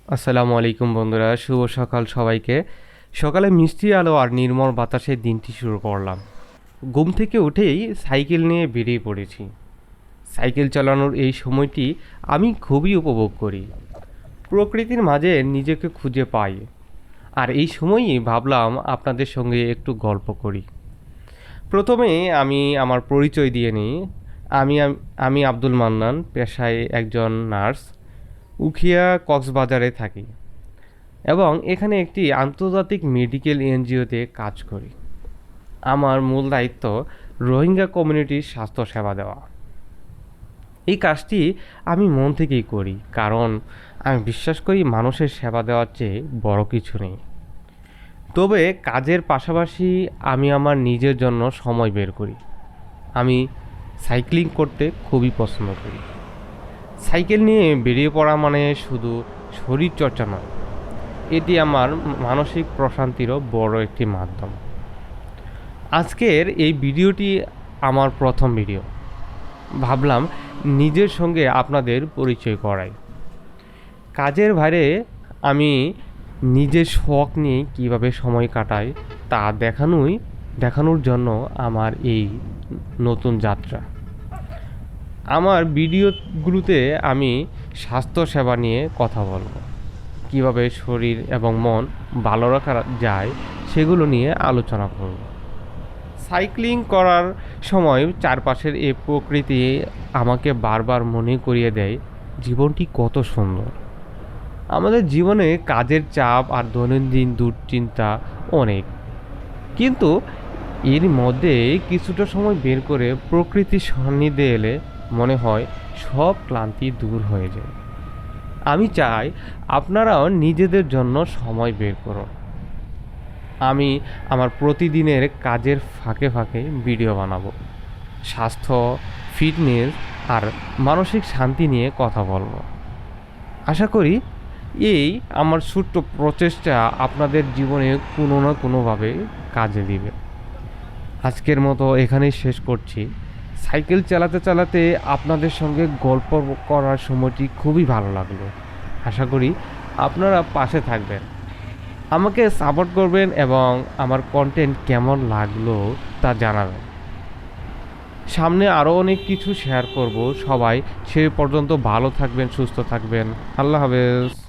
আসসালামু আলাইকুম বন্ধুরা, শুভ সকাল সবাইকে। সকালে মিষ্টি আলো আর নির্মল বাতাসে দিনটি শুরু করলাম। ঘুম থেকে উঠেই সাইকেল নিয়ে বেরিয়ে পড়েছি। সাইকেল চালানোর এই সময়টি আমি খুবই উপভোগ করি। প্রকৃতির মাঝে নিজেকে খুঁজে পাই। আর এই সময়ই ভাবলাম আপনাদের সঙ্গে একটু গল্প করি। প্রথমে আমি আমার পরিচয় দিয়ে নিই। আমি আমি আব্দুল মান্নান, পেশায় একজন নার্স। উখিয়া কক্সবাজারে থাকি এবং এখানে একটি আন্তর্জাতিক মেডিকেল এনজিওতে কাজ করি। আমার মূল দায়িত্ব রোহিঙ্গা কমিউনিটির স্বাস্থ্য সেবা দেওয়া। এই কাজটি আমি মন থেকেই করি, কারণ আমি বিশ্বাস করি মানুষের সেবা দেওয়ার চেয়ে বড় কিছু নেই। তবে কাজের পাশাপাশি আমি আমার নিজের জন্য সময় বের করি। আমি সাইক্লিং করতে খুবই পছন্দ করি। সাইকেল নিয়ে বেরিয়ে পড়া মানে শুধু শরীর চর্চা নয়, এটি আমার মানসিক প্রশান্তিরও বড় একটি মাধ্যম। আজকের এই ভিডিওটি আমার প্রথম ভিডিও। ভাবলাম নিজের সঙ্গে আপনাদের পরিচয় করাই। কাজের বাইরে আমি নিজের শখ নিয়ে কীভাবে সময় কাটাই তা দেখানোর জন্য আমার এই নতুন যাত্রা। আমার ভিডিওগুলোতে আমি স্বাস্থ্যসেবা নিয়ে কথা বলবো, কীভাবে শরীর এবং মন ভালো রাখা যায় সেগুলো নিয়ে আলোচনা করব। সাইক্লিং করার সময় চারপাশের এই প্রকৃতি আমাকে বারবার মনে করিয়ে দেয় জীবনটি কত সুন্দর। আমাদের জীবনে কাজের চাপ আর দৈনন্দিন দুশ্চিন্তা অনেক, কিন্তু এর মধ্যে কিছুটা সময় বের করে প্রকৃতির সান্নিধ্যে এলে মনে হয় সব ক্লান্তি দূর হয়ে যায়। আমি চাই আপনারাও নিজেদের জন্য সময় বের করুন। আমি আমার প্রতিদিনের কাজের ফাঁকে ফাঁকে ভিডিও বানাবো, স্বাস্থ্য, ফিটনেস আর মানসিক শান্তি নিয়ে কথা বলবো। আশা করি এই আমার ছোট্ট প্রচেষ্টা আপনাদের জীবনে কোনো না কোনোভাবে কাজে দিবে। আজকের মতো এখানেই শেষ করছি। সাইকেল চালাতে চালাতে আপনাদের সঙ্গে গল্প করার সময়টি খুবই ভালো লাগলো। আশা করি আপনারা পাশে থাকবেন, আমাকে সাপোর্ট করবেন এবং আমার কন্টেন্ট কেমন লাগলো তা জানাবেন। সামনে আরও অনেক কিছু শেয়ার করব। সবাই সে পর্যন্ত ভালো থাকবেন, সুস্থ থাকবেন। আল্লাহ হাফেজ।